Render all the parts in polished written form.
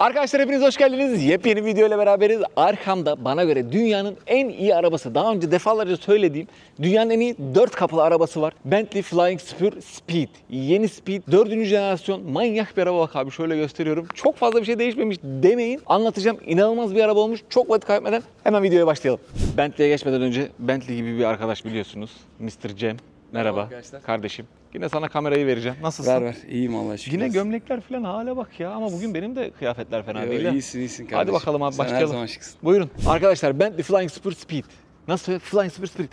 Arkadaşlar hepiniz hoş geldiniz. Yepyeni video ile beraberiz. Arkamda bana göre dünyanın en iyi arabası. Daha önce defalarca söylediğim dünyanın en iyi 4 kapılı arabası var. Bentley Flying Spur Speed. Yeni Speed 4. jenerasyon manyak bir araba. Bak abi şöyle gösteriyorum. Çok fazla bir şey değişmemiş demeyin. Anlatacağım. İnanılmaz bir araba olmuş. Çok vakit kaybetmeden hemen videoya başlayalım. Bentley'e geçmeden önce Bentley gibi bir arkadaş biliyorsunuz. Mr. Cem. Merhaba kardeşim. Yine sana kamerayı vereceğim. Nasılsın? Ver. İyiyim Allah şükür. Yine gömlekler falan hale bak ya. Ama bugün benim de kıyafetler fena değil. İyisin kardeşim. Hadi bakalım abi başlayalım. Sen her zaman şıksın. Buyurun. Arkadaşlar Bentley Flying Spur Speed. Nasıl? Flying Spur Speed.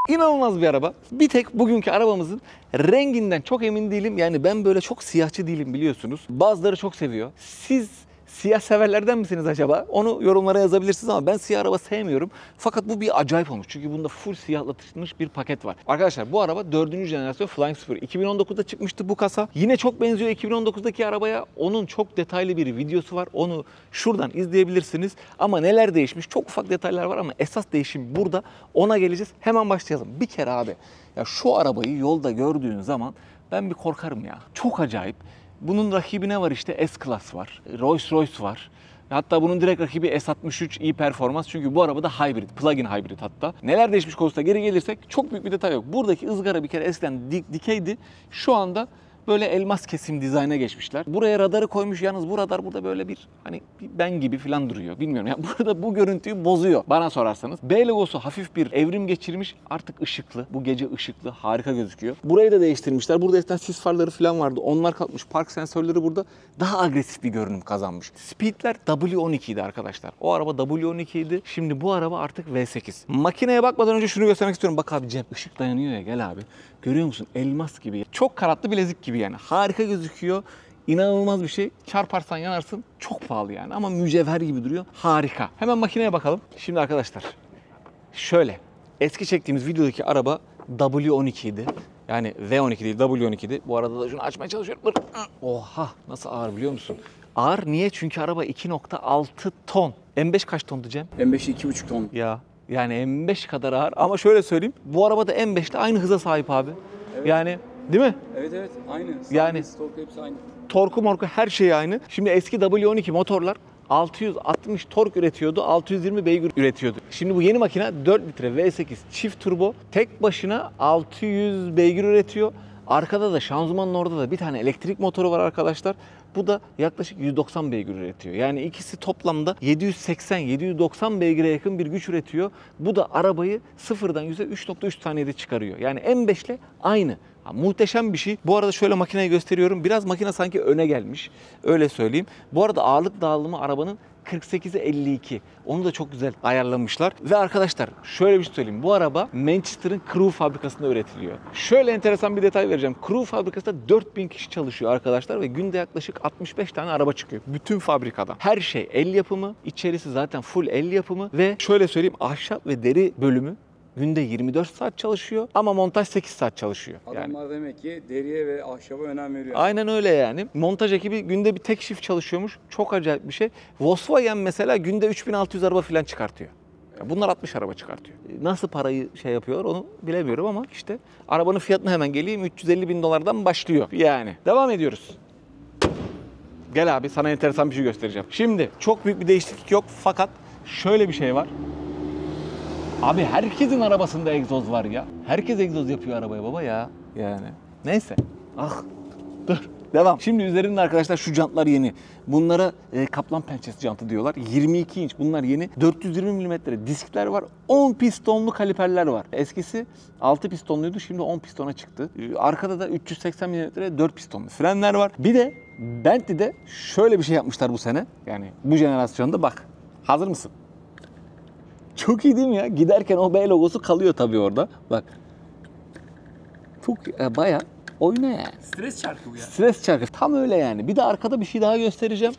İnanılmaz bir araba. Bir tek bugünkü arabamızın renginden çok emin değilim. Yani ben böyle çok siyahçı değilim biliyorsunuz. Bazıları çok seviyor. Siz siyah severlerden misiniz acaba? Onu yorumlara yazabilirsiniz ama ben siyah araba sevmiyorum. Fakat bu bir acayip olmuş. Çünkü bunda full siyahlatılmış bir paket var. Arkadaşlar bu araba 4. jenerasyon Flying Spur. 2019'da çıkmıştı bu kasa. Yine çok benziyor 2019'daki arabaya. Onun çok detaylı bir videosu var. Onu şuradan izleyebilirsiniz. Ama neler değişmiş? Çok ufak detaylar var ama esas değişim burada. Ona geleceğiz. Hemen başlayalım. Bir kere abi ya şu arabayı yolda gördüğün zaman ben bir korkarım ya. Çok acayip. Bunun rakibi ne var işte? S-Class var, Rolls-Royce var. Hatta bunun direkt rakibi S63 e-Performans çünkü bu araba da hybrid, plug-in hybrid hatta. Neler değişmiş konusunda geri gelirsek çok büyük bir detay yok. Buradaki ızgara bir kere eskiden dikeydi. Şu anda böyle elmas kesim dizayna geçmişler. Buraya radarı koymuş yalnız bu radar burada böyle bir hani ben gibi falan duruyor. Bilmiyorum ya burada bu görüntüyü bozuyor bana sorarsanız. B logosu hafif bir evrim geçirmiş artık ışıklı. Bu gece ışıklı harika gözüküyor. Burayı da değiştirmişler. Burada eskiden sis farları falan vardı. Onlar kalkmış. Park sensörleri burada daha agresif bir görünüm kazanmış. Speed'ler W12 idi arkadaşlar. O araba W12 idi. Şimdi bu araba artık V8. Makineye bakmadan önce şunu göstermek istiyorum. Bak abi Cem ışık dayanıyor ya gel abi. Görüyor musun? Elmas gibi. Çok karatlı bilezik gibi yani. Harika gözüküyor. İnanılmaz bir şey. Çarparsan yanarsın. Çok pahalı yani ama mücevher gibi duruyor. Harika. Hemen makineye bakalım. Şimdi arkadaşlar şöyle. Eski çektiğimiz videodaki araba W12 idi. Yani V12 değil W12 idi. Bu arada da şunu açmaya çalışıyorum. Oha nasıl ağır biliyor musun? Ağır niye? Çünkü araba 2.6 ton. M5 kaç tondu Cem? M5'i 2,5 ton. Ya yani M5 kadar ağır ama şöyle söyleyeyim. Bu araba da M5 ile aynı hıza sahip abi. Evet. Yani değil mi? Evet aynı. Yani torku hepsi aynı. Torku morku her şey aynı. Şimdi eski W12 motorlar 660 tork üretiyordu, 620 beygir üretiyordu. Şimdi bu yeni makine 4 litre V8 çift turbo tek başına 600 beygir üretiyor. Arkada da şanzımanın orada da bir tane elektrik motoru var arkadaşlar. Bu da yaklaşık 190 beygir üretiyor. Yani ikisi toplamda 780-790 beygire yakın bir güç üretiyor. Bu da arabayı sıfırdan 100'e 3.3 saniyede çıkarıyor. Yani M5 ile aynı. Muhteşem bir şey. Bu arada şöyle makineyi gösteriyorum. Biraz makine sanki öne gelmiş. Öyle söyleyeyim. Bu arada ağırlık dağılımı arabanın 48'e 52. Onu da çok güzel ayarlamışlar. Ve arkadaşlar şöyle bir şey söyleyeyim. Bu araba Manchester'ın Crewe fabrikasında üretiliyor. Şöyle enteresan bir detay vereceğim. Crewe fabrikasında 4000 kişi çalışıyor arkadaşlar ve günde yaklaşık 65 tane araba çıkıyor. Bütün fabrikadan. Her şey el yapımı. İçerisi zaten full el yapımı ve şöyle söyleyeyim ahşap ve deri bölümü günde 24 saat çalışıyor ama montaj 8 saat çalışıyor. Adamlar demek ki deriye ve ahşaba önem veriyor. Aynen öyle yani. Montaj ekibi günde bir tek shift çalışıyormuş. Çok acayip bir şey. Volkswagen mesela günde 3600 araba falan çıkartıyor. Evet. Bunlar 60 araba çıkartıyor. Nasıl parayı şey yapıyorlar onu bilemiyorum ama işte arabanın fiyatına hemen geleyim. 350 bin dolardan başlıyor yani. Devam ediyoruz. Gel abi sana enteresan bir şey göstereceğim. Şimdi çok büyük bir değişiklik yok fakat şöyle bir şey var. Abi herkesin arabasında egzoz var ya. Herkes egzoz yapıyor arabaya baba ya. Yani. Neyse. Dur. Devam. Şimdi üzerinde arkadaşlar şu jantlar yeni. Bunlara kaplan pençesi jantı diyorlar. 22 inç bunlar yeni. 420 milimetre diskler var. 10 pistonlu kaliperler var. Eskisi 6 pistonluydu şimdi 10 pistona çıktı. Arkada da 380 milimetre 4 pistonlu frenler var. Bir de Bentley'de şöyle bir şey yapmışlar bu sene. Yani bu jenerasyonda bak. Hazır mısın? Çok iyi değil mi ya? Giderken o B logosu kalıyor tabii orada. Bak. Çok bayağı oyna yani. Stres çarkı bu ya. Stres çarkı. Tam öyle yani. Bir de arkada bir şey daha göstereceğim.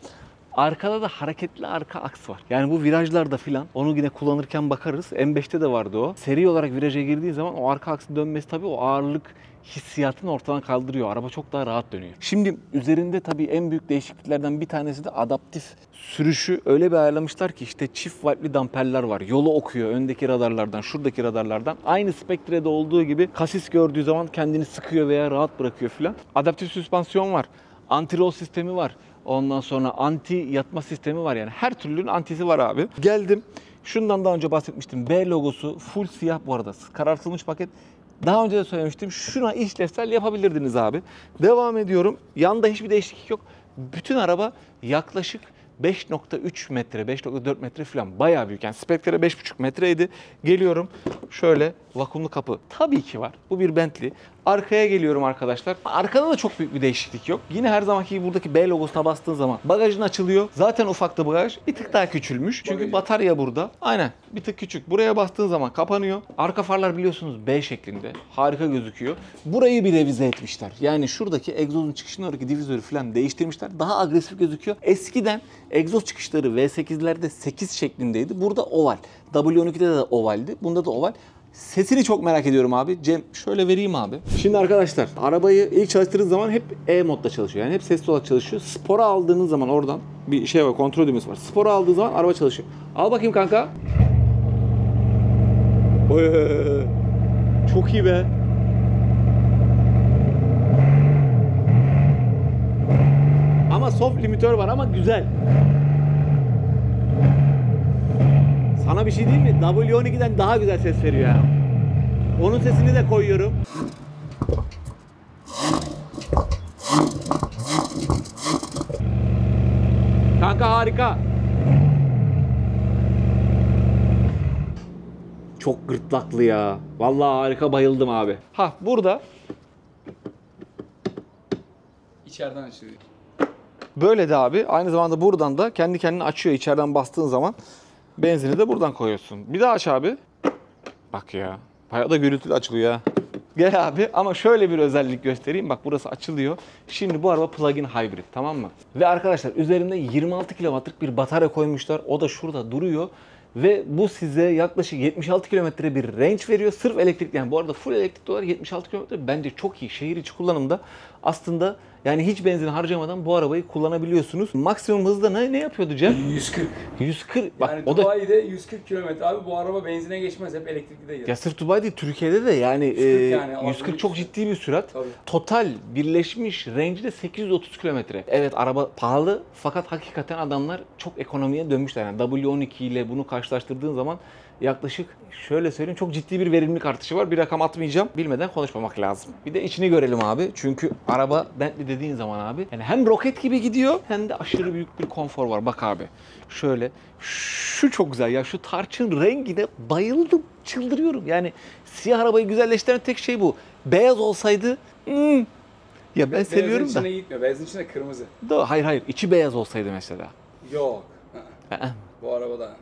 Arkada da hareketli arka aks var. Yani bu virajlarda filan onu yine kullanırken bakarız. M5'te de vardı o. Seri olarak viraja girdiği zaman o arka aksın dönmesi tabii o ağırlık hissiyatını ortadan kaldırıyor. Araba çok daha rahat dönüyor. Şimdi üzerinde tabii en büyük değişikliklerden bir tanesi de adaptif sürüşü öyle bir ayarlamışlar ki işte çift wattlı damperler var. Yolu okuyor öndeki radarlardan, şuradaki radarlardan. Aynı Spectre'de olduğu gibi kasis gördüğü zaman kendini sıkıyor veya rahat bırakıyor filan. Adaptif süspansiyon var. Anti-roll sistemi var. Ondan sonra anti yatma sistemi var yani. Her türlünün antisi var abi. Geldim. Şundan daha önce bahsetmiştim. B logosu full siyah bu arada. Karartılmış paket. Daha önce de söylemiştim. Şuna işlevsel yapabilirdiniz abi. Devam ediyorum. Yanda hiçbir değişiklik yok. Bütün araba yaklaşık 5.3 metre, 5.4 metre falan. Bayağı büyük. Yani Spectre 5.5 metreydi. Geliyorum. Şöyle vakumlu kapı. Tabii ki var. Bu bir Bentley. Arkaya geliyorum arkadaşlar. Arkada da çok büyük bir değişiklik yok. Yine her zamanki gibi buradaki B logosuna bastığın zaman bagajın açılıyor. Zaten ufakta bagaj. Bir tık daha küçülmüş. Çünkü batarya burada. Aynen. Bir tık küçük. Buraya bastığın zaman kapanıyor. Arka farlar biliyorsunuz B şeklinde. Harika gözüküyor. Burayı bir revize etmişler. Yani şuradaki egzozun çıkışının oradaki divizörü falan değiştirmişler. Daha agresif gözüküyor. Eskiden egzoz çıkışları V8'lerde 8 şeklindeydi. Burada oval. W12'de de ovaldi. Bunda da oval. Sesini çok merak ediyorum abi. Cem şöyle vereyim abi. Şimdi arkadaşlar arabayı ilk çalıştırdığınız zaman hep E modda çalışıyor. Yani hep sesli olarak çalışıyor. Spora aldığınız zaman oradan bir şey var, kontrol düğmesi var. Spora aldığı zaman araba çalışıyor. Al bakayım kanka. Oy, çok iyi be. Ama soft limitör var ama güzel. Sana bir şey diyeyim mi? W12'den daha güzel ses veriyor ya. Onun sesini de koyuyorum. Kanka harika. Çok gırtlaklı ya. Vallahi harika, bayıldım abi. Ha burada İçeriden açılıyor. böyle de abi. Aynı zamanda buradan da kendi kendine açıyor içeriden bastığın zaman. Benzini de buradan koyuyorsun. Bir daha aç abi. Bak ya. Bayağı da gürültülü açılıyor ya. Gel abi ama şöyle bir özellik göstereyim. Bak burası açılıyor. Şimdi bu araba plug-in hybrid, tamam mı? Ve arkadaşlar üzerinde 26 kW'lık bir batarya koymuşlar. O da şurada duruyor. Ve bu size yaklaşık 76 kilometre bir range veriyor. Sırf elektrikli, yani bu arada full elektrikli olarak 76 kilometre bence çok iyi. Şehir içi kullanımda aslında yani hiç benzin harcamadan bu arabayı kullanabiliyorsunuz. Maksimum hızda ne yapıyordu Cem? 140. 140. Bak Yani o da Dubai'de 140 kilometre abi, bu araba benzine geçmez, hep elektrikli de gider. ya sırf Dubai değil, Türkiye'de de yani 140 çok ciddi bir sürat. Tabii. Total birleşmiş range de 830 kilometre. Evet araba pahalı fakat hakikaten adamlar çok ekonomiye dönmüşler. Yani W12 ile bunu karşılaştırdığın zaman yaklaşık şöyle söyleyeyim çok ciddi bir verimlilik artışı var. Bir rakam atmayacağım. Bilmeden konuşmamak lazım. Bir de içini görelim abi. Çünkü araba Bentley dediğin zaman abi yani hem roket gibi gidiyor hem de aşırı büyük bir konfor var. Bak abi şöyle şu çok güzel ya, şu tarçın rengine bayıldım. Çıldırıyorum. Yani siyah arabayı güzelleştiren tek şey bu. Beyaz olsaydı ya ben seviyorum Beyazın da. içine gitmiyor. Beyazın içine kırmızı. Hayır içi beyaz olsaydı mesela. Yok. Aa. Bu arabada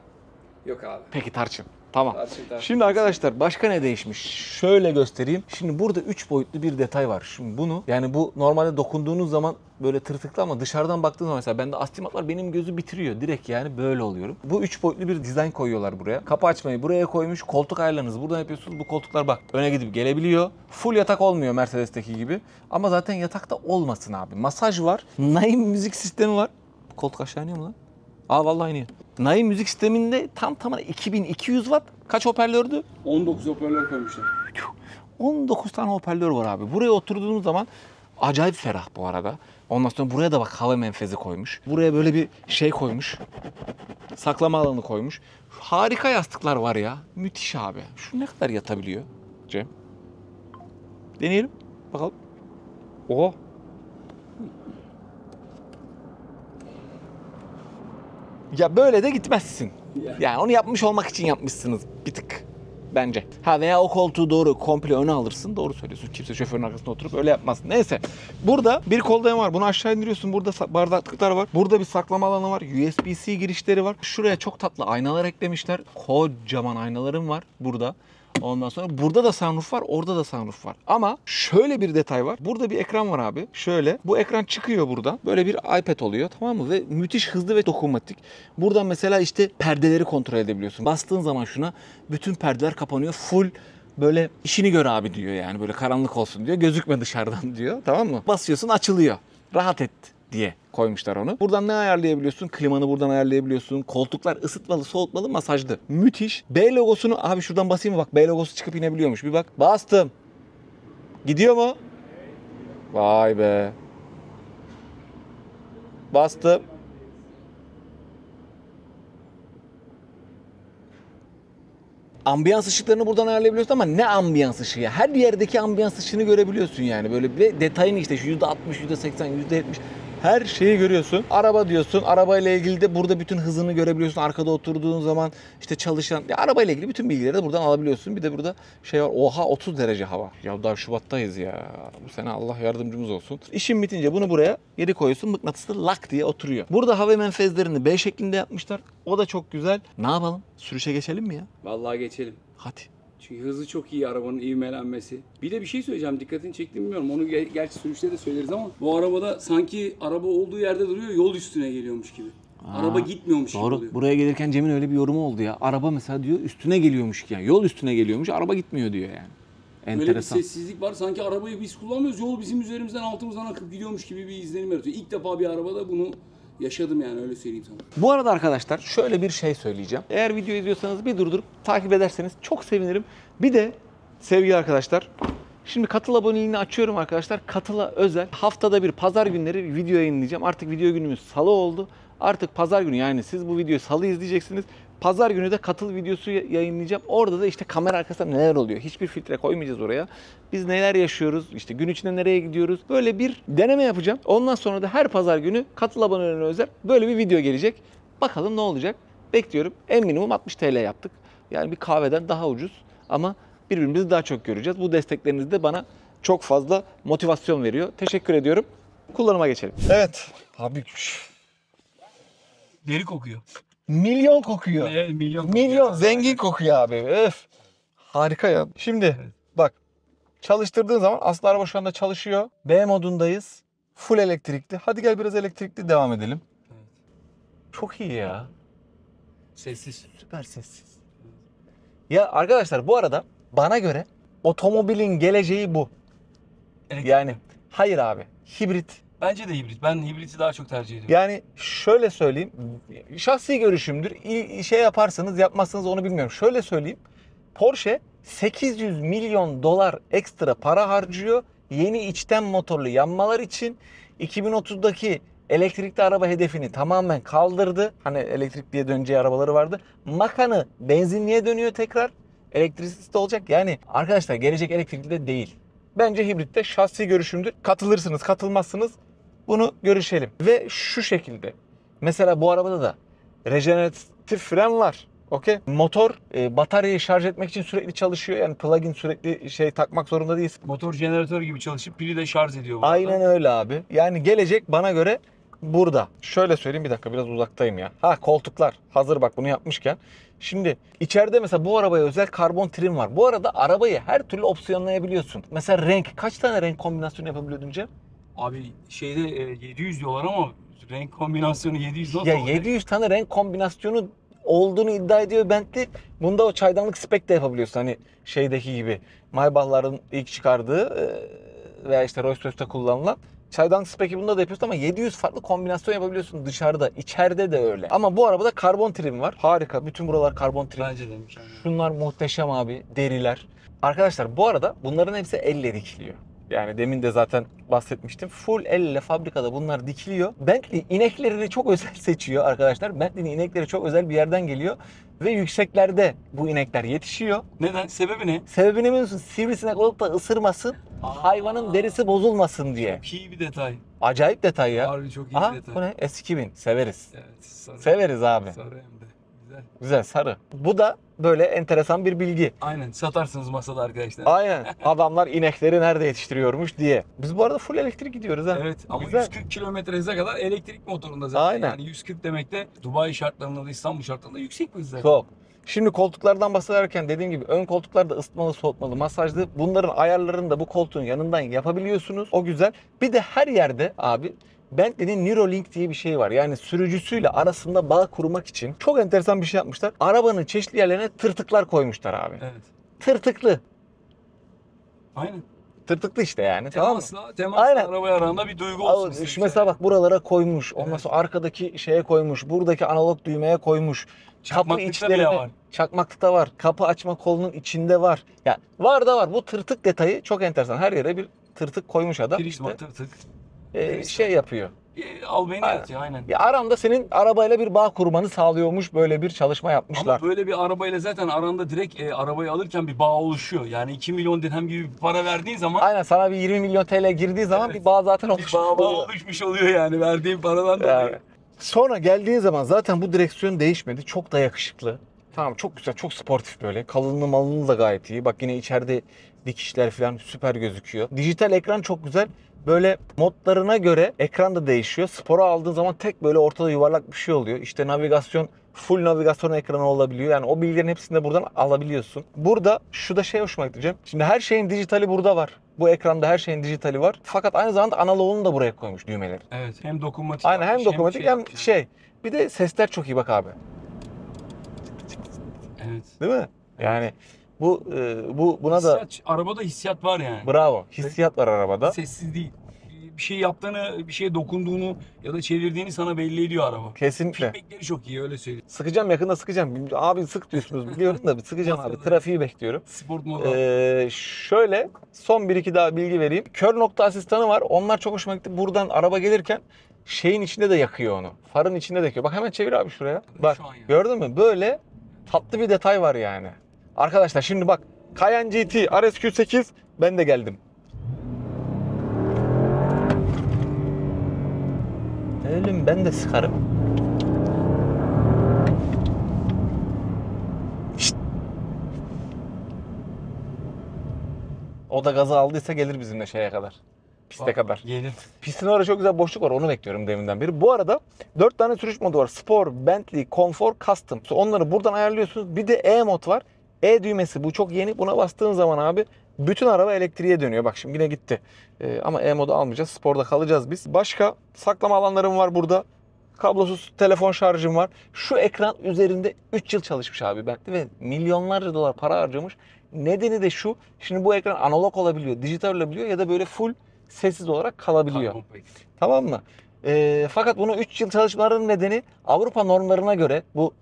yok abi. Peki tarçın. Tamam. Tarçın. Şimdi arkadaşlar başka ne değişmiş? Şöyle göstereyim. Şimdi burada 3 boyutlu bir detay var. Şimdi bunu yani bu normalde dokunduğunuz zaman böyle tırtıklı ama dışarıdan baktığınız zaman mesela bende astigmat var, benim gözü bitiriyor. Direkt yani böyle oluyorum. Bu 3 boyutlu bir dizayn koyuyorlar buraya. Kapı açmayı buraya koymuş. Koltuk ayarlarınızı buradan yapıyorsunuz. Bu koltuklar bak öne gidip gelebiliyor. Full yatak olmuyor Mercedes'teki gibi. Ama zaten yatakta olmasın abi. Masaj var. Naim müzik sistemi var. Koltuk aşağı iniyor mu lan? Aa vallahi iniyor. Naim müzik sisteminde tamına 2200 watt. Kaç hoparlördü? 19 hoparlör koymuşlar. 19 tane hoparlör var abi. Buraya oturduğunuz zaman acayip ferah bu arada. Ondan sonra buraya da bak hava menfezi koymuş. Buraya böyle bir şey koymuş. Saklama alanı koymuş. Harika yastıklar var ya. Müthiş abi. Şu ne kadar yatabiliyor Cem? Deneyelim. Bakalım. Oha. Ya böyle de gitmezsin. Yani onu yapmış olmak için yapmışsınız bir tık bence. Ha veya o koltuğu doğru komple öne alırsın. Doğru söylüyorsun. Kimse şoförün arkasında oturup öyle yapmaz. Neyse. Burada bir kol dayan var. Bunu aşağı indiriyorsun. Burada bardaklıklar var. Burada bir saklama alanı var. USB-C girişleri var. Şuraya çok tatlı aynalar eklemişler. Kocaman aynalarım var burada. Ondan sonra burada da sunroof var, orada da sunroof var. Ama şöyle bir detay var. Burada bir ekran var abi. Şöyle. Bu ekran çıkıyor buradan. Böyle bir iPad oluyor, tamam mı? Ve müthiş hızlı ve dokunmatik. Buradan mesela işte perdeleri kontrol edebiliyorsun. Bastığın zaman şuna bütün perdeler kapanıyor. Full böyle işini gör abi diyor yani. Böyle karanlık olsun diyor. Gözükme dışarıdan diyor. Tamam mı? Basıyorsun açılıyor. Rahat et diye koymuşlar onu. Buradan ne ayarlayabiliyorsun? Klimanı buradan ayarlayabiliyorsun. Koltuklar ısıtmalı, soğutmalı, masajlı. Müthiş. B logosunu abi şuradan basayım mı? Bak B logosu çıkıp inebiliyormuş. Bir bak. Bastım. Gidiyor mu? Vay be. Bastım. Ambiyans ışıklarını buradan ayarlayabiliyorsun ama ne ambiyans ışığı ya? Her yerdeki ambiyans ışığını görebiliyorsun yani. Böyle bir detayını işte şu %60, %80, %70 her şeyi görüyorsun. Araba diyorsun. Arabayla ilgili de burada bütün hızını görebiliyorsun. Arkada oturduğun zaman işte çalışan... Ya arabayla ilgili bütün bilgileri de buradan alabiliyorsun. Bir de burada şey var. Oha 30 derece hava. Ya daha Şubat'tayız ya. Bu sene Allah yardımcımız olsun. İşin bitince bunu buraya geri koyuyorsun. Mıknatıslı lak diye oturuyor. Burada hava menfezlerini B şeklinde yapmışlar. O da çok güzel. Ne yapalım? Sürüşe geçelim mi ya? Vallahi geçelim. Hadi. Çünkü hızı çok iyi arabanın, ivmelenmesi. Bir de bir şey söyleyeceğim, dikkatini çekti mi bilmiyorum. Onu gerçi sürüşte de söyleriz ama bu arabada sanki araba olduğu yerde duruyor, yol üstüne geliyormuş gibi. Araba gitmiyormuş gibi Doğru. oluyor. Buraya gelirken Cem'in öyle bir yorumu oldu ya. Araba mesela diyor üstüne geliyormuş yani. Yol üstüne geliyormuş, araba gitmiyor diyor yani. Böyle bir Enteresan. sessizlik var. Sanki arabayı biz kullanmıyoruz. Yol bizim üzerimizden, altımızdan akıp gidiyormuş gibi bir izlenim yaratıyor. İlk defa bir arabada bunu yaşadım yani, öyle söyleyeyim sana. Bu arada arkadaşlar şöyle bir şey söyleyeceğim. Eğer video izliyorsanız bir durdurup takip ederseniz çok sevinirim. Bir de sevgili arkadaşlar, şimdi Katıl aboneliğini açıyorum arkadaşlar. Katıl'a özel haftada bir pazar günleri video yayınlayacağım. Artık video günümüz salı oldu. Artık pazar günü, yani siz bu videoyu salı izleyeceksiniz. Pazar günü de Katıl videosu yayınlayacağım. Orada da işte kamera arkasında neler oluyor. Hiçbir filtre koymayacağız oraya. Biz neler yaşıyoruz, işte gün içinde nereye gidiyoruz. Böyle bir deneme yapacağım. Ondan sonra da her pazar günü Katıl abonelerine özel böyle bir video gelecek. Bakalım ne olacak? Bekliyorum. En minimum 60 TL yaptık. Yani bir kahveden daha ucuz ama birbirimizi daha çok göreceğiz. Bu destekleriniz de bana çok fazla motivasyon veriyor. Teşekkür ediyorum. Kullanıma geçelim. Evet. Abi Deri kokuyor. milyon kokuyor. Evet, milyon. Milyon zengin kokuyor abi. Öf. Harika ya. Şimdi bak, çalıştırdığın zaman aslında araba şu anda çalışıyor. B modundayız. Full elektrikli. Hadi gel biraz elektrikli devam edelim. Evet. Çok iyi ya. Sessiz. Süper sessiz. Ya arkadaşlar bu arada bana göre otomobilin geleceği bu. Yani hayır abi. Hibrit. Bence de hibrit. Ben hibriti daha çok tercih ediyorum. Yani şöyle söyleyeyim. Şahsi görüşümdür. Şey yaparsanız yapmazsanız onu bilmiyorum. Şöyle söyleyeyim. Porsche 800 milyon dolar ekstra para harcıyor. Yeni içten motorlu yanmalar için 2030'daki elektrikli araba hedefini tamamen kaldırdı. Hani elektrikliye döneceği arabaları vardı. Makan'ı benzinliğe dönüyor tekrar. Elektriksiz de olacak. Yani arkadaşlar gelecek elektrikli de değil. Bence hibritte, şahsi görüşümdür. Katılırsınız, katılmazsınız. Bunu görüşelim. Ve şu şekilde. Mesela bu arabada da rejeneratif fren var. Okey. Motor bataryayı şarj etmek için sürekli çalışıyor. Yani plug-in sürekli şey takmak zorunda değilsin. Motor jeneratör gibi çalışıp pili de şarj ediyor bu arada. Aynen öyle abi. Yani gelecek bana göre burada. Şöyle söyleyeyim, bir dakika biraz uzaktayım ya. Ha, koltuklar. Hazır bak bunu yapmışken. Şimdi içeride mesela bu arabaya özel karbon trim var. Bu arada arabayı her türlü opsiyonlayabiliyorsun. Mesela renk. Kaç tane renk kombinasyonu yapabiliyordun Cem? Abi şeyde 700 diyorlar ama renk kombinasyonu 700 nasıl Ya olacak? 700 tane renk kombinasyonu olduğunu iddia ediyor Bentley. Bunda o çaydanlık spek de yapabiliyorsun. Hani şeydeki gibi. Maybach'ların ilk çıkardığı veya işte Rolls-Royce'te kullanılan çaydanlık speki bunda da yapıyorsun ama 700 farklı kombinasyon yapabiliyorsun dışarıda. İçeride de öyle. Ama bu arabada karbon trim var. Harika. Bütün buralar karbon trim. Bence de mükemmel. Şunlar muhteşem abi. Deriler. Arkadaşlar bu arada bunların hepsi elle dikiliyor. Yani demin de zaten bahsetmiştim. Full elle fabrikada bunlar dikiliyor. Bentley ineklerini çok özel seçiyor arkadaşlar. Bentley'nin inekleri çok özel bir yerden geliyor. Ve yükseklerde bu inekler yetişiyor. Neden? Sebebi ne? Sebebini biliyor musun? Sivrisinek olup da ısırmasın. Hayvanın derisi bozulmasın diye. Çok iyi bir detay. Acayip detay ya. Harbi çok iyi Aha bir detay. bu ne? S2000. Severiz. Evet, sarı. Severiz abi. Sarı hem de. Güzel. Güzel, sarı. Bu da böyle enteresan bir bilgi. Aynen, satarsınız masada arkadaşlar. Aynen. Adamlar inekleri nerede yetiştiriyormuş diye. Biz bu arada full elektrik gidiyoruz ha. Evet ama Güzel. 140 kilometre hıza kadar elektrik motorunda zaten. Aynen. Yani 140 demek de Dubai şartlarında da İstanbul şartlarında yüksek bir hız zaten. Çok. Şimdi koltuklardan bahsederken dediğim gibi ön koltuklarda ısıtmalı, soğutmalı, masajlı. Bunların ayarlarını da bu koltuğun yanından yapabiliyorsunuz. O güzel. Bir de her yerde abi Bentley'nin Neuralink diye bir şey var. Yani sürücüsüyle arasında bağ kurmak için çok enteresan bir şey yapmışlar. Arabanın çeşitli yerlerine tırtıklar koymuşlar abi. Evet. Tırtıklı. Aynen. Tırtıklı işte yani. Tamam mı? Temasla Aynen. arabaya arasında bir duygu olsun istemiş. Şu mesela bak buralara koymuş. Ondan Evet. sonra arkadaki şeye koymuş. Buradaki analog düğmeye koymuş. Kapı Çakmaklıkta içlerine bile var. çakmaklıkta var. Kapı açma kolunun içinde var. Ya var da var. Bu tırtık detayı çok enteresan. Her yere bir tırtık koymuş adam. Prizma, İşte, tırtık. şey yapıyor. Albayını Aynen. yatıyor aynen. Ya aranda senin arabayla bir bağ kurmanı sağlıyormuş, böyle bir çalışma yapmışlar. Ama böyle bir arabayla zaten aranda direkt arabayı alırken bir bağ oluşuyor. Yani 2 milyon dirhem gibi bir para verdiğin zaman Aynen, sana bir 20 milyon TL girdiği zaman bir bağ zaten bir oluşmuş bağ oluyor. oluşmuş oluyor yani verdiğin paradan dolayı. Yani. Sonra geldiğin zaman zaten bu direksiyon değişmedi. Çok da yakışıklı. Tamam, çok güzel, çok sportif böyle. Kalınlığı malınlığı da gayet iyi. Bak yine içeride dikişler falan süper gözüküyor. Dijital ekran çok güzel. Böyle modlarına göre ekran da değişiyor. Spora aldığın zaman tek böyle ortada yuvarlak bir şey oluyor. İşte navigasyon, full navigasyon ekranı olabiliyor. Yani o bilgilerin hepsini de buradan alabiliyorsun. Burada şu da şey hoşuma gitti Cem. Şimdi her şeyin dijitali burada var. Bu ekranda her şeyin dijitali var. Fakat aynı zamanda analoğunu da buraya koymuş, düğmeleri. Evet, hem dokunmatik Aynen, hem yapmış, dokunmatik hem yapmış. şey. Bir de sesler çok iyi bak abi. Evet. Değil mi? Yani buna da Hissiyat, arabada hissiyat var yani. bravo. Hissiyat var arabada. Sessiz değil. Bir şey yaptığını, bir şeye dokunduğunu ya da çevirdiğini sana belli ediyor araba. Kesinlikle. Feedbackleri çok iyi, öyle söyleyeyim. Sıkacağım, yakında sıkacağım. Abi sık diyorsunuz biliyorum da bir sıkacağım abi. Trafiği bekliyorum. Sport modu. Şöyle son bir iki daha bilgi vereyim. Kör nokta asistanı var. Onlar çok hoşuma gitti. Buradan araba gelirken şeyin içinde de yakıyor onu. Farın içinde de yakıyor. Bak hemen çevir abi şuraya. Bak Şu an ya. gördün mü? Böyle tatlı bir detay var yani. Arkadaşlar şimdi bak, Cayenne GT RSQ8, ben de geldim. Oğlum ben de sıkarım. Şşt. O da gazı aldıysa gelir bizimle şeye kadar. Piste Bak, kadar. Gelir. Pistin orada çok güzel boşluk var. Onu bekliyorum deminden beri. Bu arada 4 tane sürüş modu var. Spor, Bentley, Comfort, Custom. Onları buradan ayarlıyorsunuz. Bir de E mod var. E düğmesi, bu çok yeni. Buna bastığın zaman abi bütün araba elektriğe dönüyor. Bak şimdi yine gitti. Ama E modu almayacağız. Sporda kalacağız biz. Başka saklama alanlarım var burada. Kablosuz telefon şarjım var. Şu ekran üzerinde 3 yıl çalışmış abi Bentley ve milyonlarca dolar para harcamış. Nedeni de şu. Şimdi bu ekran analog olabiliyor, dijital olabiliyor ya da böyle full sessiz olarak kalabiliyor. Karbon pek. Tamam mı? Fakat bunu 3 yıl çalışmalarının nedeni Avrupa normlarına göre, bu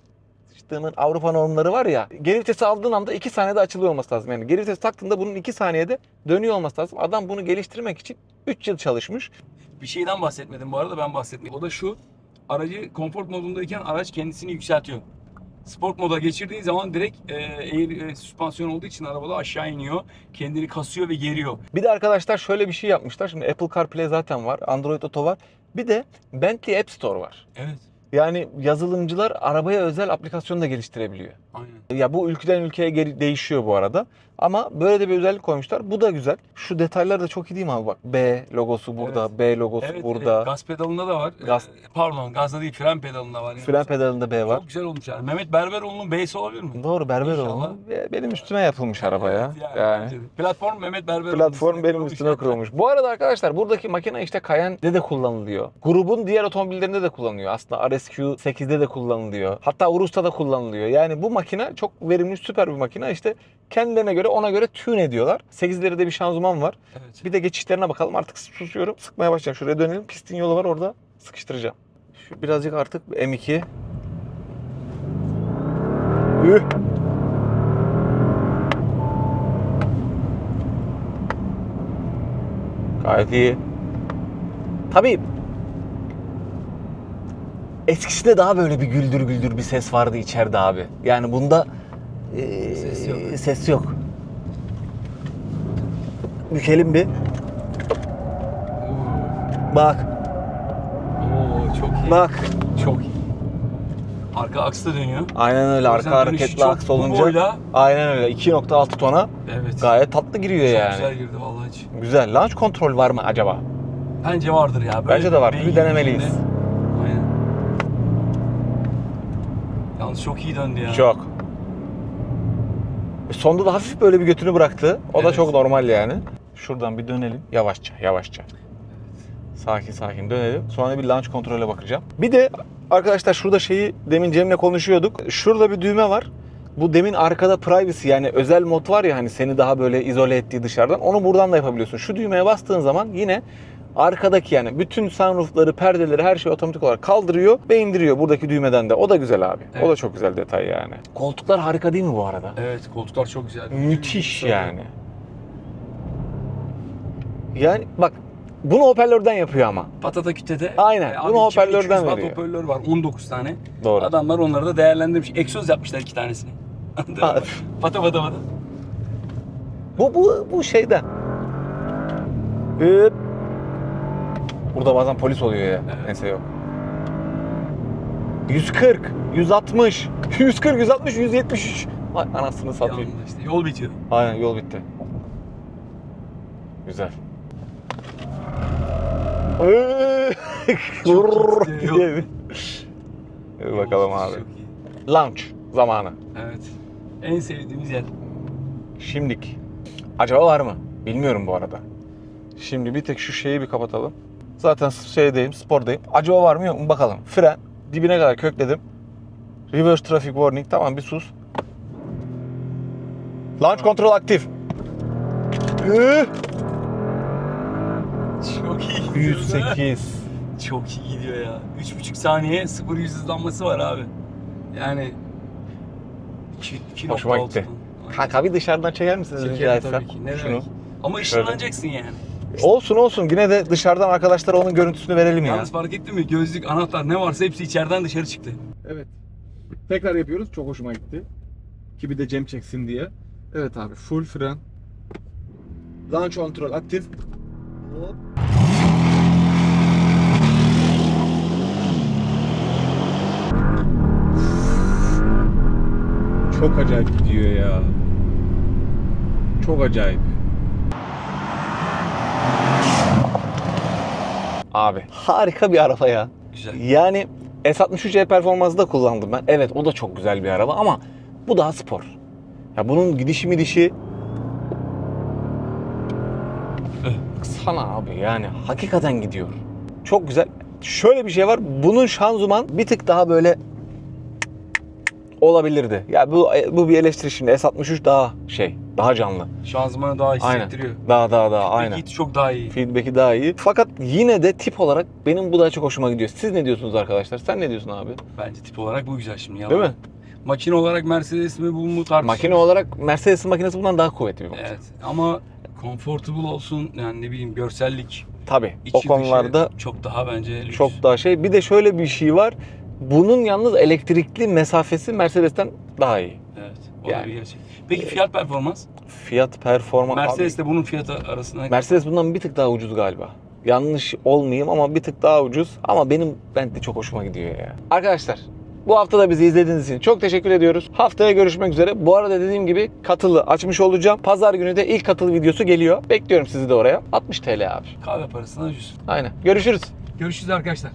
sıçtığımın Avrupa normları var ya, geri vitesi aldığın anda 2 saniyede açılıyor olması lazım. Yani geri vites taktığında bunun 2 saniyede dönüyor olması lazım. Adam bunu geliştirmek için 3 yıl çalışmış. Bir şeyden bahsetmedim bu arada, ben bahsetmedim. O da şu: aracı konfor modundayken araç kendisini yükseltiyor. Sport moda geçirdiğin zaman direkt süspansiyon olduğu için arabada aşağı iniyor. Kendini kasıyor ve geriyor. Bir de arkadaşlar şöyle bir şey yapmışlar. Şimdi Apple CarPlay zaten var, Android Auto var. Bir de Bentley App Store var. Evet. Yani yazılımcılar arabaya özel aplikasyon da geliştirebiliyor. Aynen. Ya bu ülkeden ülkeye değişiyor bu arada. Ama böyle de bir özellik koymuşlar. Bu da güzel. Şu detaylar da çok iyi değil mi abi? Bak B logosu burada, Evet. B logosu Evet, burada. gaz pedalında da var. Gaz- Pardon, gazda değil, fren pedalında var. Yani. Fren pedalında B var. Çok güzel olmuş yani. Mehmet Berberoğlu'nun B'si olabilir mi? Doğru, Berberoğlu. İnşallah. Benim üstüme yapılmış araba ya. Evet, Yani. bence de. Platform Mehmet Berberoğlu. Platform benim üstüne kurulmuş. Bu arada arkadaşlar buradaki makine işte Cayenne'de de kullanılıyor. Grubun diğer otomobillerinde de kullanılıyor. Aslında RSQ8'de de kullanılıyor. Hatta Urus'ta da kullanılıyor. Yani bu makine çok verimli, süper bir makine. İşte kendilerine göre, ona göre tune ediyorlar. 8'leri de bir şanzıman var. Evet. Bir de geçişlerine bakalım. Artık susuyorum. Sıkmaya başlayacağım. Şuraya dönelim. Pistin yolu var, orada sıkıştıracağım. Şu birazcık artık M2. Üh. Gayet iyi. Tabii eskisinde daha böyle bir güldür güldür bir ses vardı içeride abi. Yani bunda Ses yok. ses yok. Bükelim bir. Bak. Oo, çok iyi. Bak. Çok iyi. Arka aks da dönüyor. Aynen öyle. O yüzden Arka dönüşü hareketli çok aks bu olunca. boyla- Aynen öyle. 2.6 tona Evet. gayet tatlı giriyor Çok yani. güzel girdi vallahi hiç. Güzel. Launch kontrol var mı acaba? Bence vardır ya. Böyle Bence de var. beyin Bir denemeliyiz. yerinde. Aynen. Yalnız çok iyi döndü ya. Çok. Sonda da hafif böyle bir götünü bıraktı. O da Evet. çok normal yani. Şuradan bir dönelim. Yavaşça, yavaşça. Sakin sakin dönelim. Sonra bir launch kontrole bakacağım. Bir de arkadaşlar şurada şeyi demin Cem'le konuşuyorduk. Şurada bir düğme var. Bu demin arkada privacy, yani özel mod var ya, hani seni daha böyle izole ettiği dışarıdan. Onu buradan da yapabiliyorsun. Şu düğmeye bastığın zaman yine arkadaki, yani bütün sunroofları, perdeleri, her şeyi otomatik olarak kaldırıyor ve indiriyor buradaki düğmeden de. O da güzel abi. Evet. O da çok güzel detay yani. Koltuklar harika değil mi bu arada? Evet, koltuklar çok güzel. Müthiş Tabii. yani. Yani bak, Bunu hoparlörden yapıyor ama. Patata kütede. Aynen, Abi bunu 2300 hoparlörden watt veriyor. hoparlör var 19 tane. Doğru. Adamlar onları da değerlendirmiş. Egzoz yapmışlar 2 tanesini. Anladın Ha. mı? Pata pata pata. Bu şeyden. Hıp. Burada bazen polis oluyor ya. Evet. Neyse yok. 140, 160, 140, 160, 173. Vay anasını satayım. Yanında işte yol bitiyor. Aynen yol bitti. Güzel. Çok iyi gidiyor, diye bir- Bir bakalım abi. Çok iyi. Launch zamanı. Evet. En sevdiğimiz yer. Şimdik. Acaba var mı? Bilmiyorum bu arada. Şimdi bir tek şu şeyi bir kapatalım. Zaten şeydeyim, spordayım. Acaba var mı yok mu bakalım. Fren dibine kadar kökledim. Reverse traffic warning. Tamam bir sus. Launch control aktif. Çok iyi gidiyor. 108. Çok iyi gidiyor ya. 3,5 saniye 0-100 hızlanması var abi. Yani 2 Hoşuma gitti. Kanka bir dışarıdan çeker misiniz rica Çekerim etsem? tabii ki. Ne Şunu. demek. Ama ışınlanacaksın yani. Olsun olsun. Yine de dışarıdan arkadaşlara onun görüntüsünü verelim ya. Yalnız fark ettin mi? Gözlük, anahtar ne varsa hepsi içeriden dışarı çıktı. Evet. Tekrar yapıyoruz. Çok hoşuma gitti. Ki bir de Cem çeksin diye. Evet abi. Full fren. Launch control aktif. Hop. Çok acayip gidiyor ya. Çok acayip. Abi harika bir araba ya. Güzel. Yani S63 performansı da kullandım ben. Evet o da çok güzel bir araba ama bu daha spor. Ya bunun gidişi sana abi yani hakikaten gidiyor. Çok güzel. Şöyle bir şey var. Bunun şanzıman bir tık daha böyle olabilirdi. Ya bu bir eleştiri şimdi. S63 daha canlı. Şanzımanı daha Aynen. hissettiriyor. Daha aynen. Feedback'i çok daha iyi. Feedback'i daha iyi. Fakat yine de tip olarak benim bu daha çok hoşuma gidiyor. Siz ne diyorsunuz arkadaşlar? Sen ne diyorsun abi? Bence tip olarak bu güzel şimdi. Yalan. Değil mi? Makine olarak Mercedes mi bu mu tartışılır. Makine olarak Mercedes'in makinesi bundan daha kuvvetli bir makine. Evet ama comfortable olsun yani ne bileyim görsellik. Tabii. içi O konularda dışı çok daha bence lüks. çok daha şey. Bir de şöyle bir şey var. Bunun yalnız elektrikli mesafesi Mercedes'ten daha iyi. Evet. O da Yani. bir gerçek. Peki fiyat performans? Fiyat performans. Mercedes ile bunun fiyatı arasında ne? Mercedes bundan bir tık daha ucuz galiba. Yanlış olmayayım ama bir tık daha ucuz. Ama benim de çok hoşuma gidiyor ya. Arkadaşlar bu hafta da bizi izlediğiniz için çok teşekkür ediyoruz. Haftaya görüşmek üzere. Bu arada dediğim gibi katılı açmış olacağım. Pazar günü de ilk katılı videosu geliyor. Bekliyorum sizi de oraya. 60 TL abi. Kahve parasına ucuz. Aynen. Görüşürüz. Görüşürüz arkadaşlar.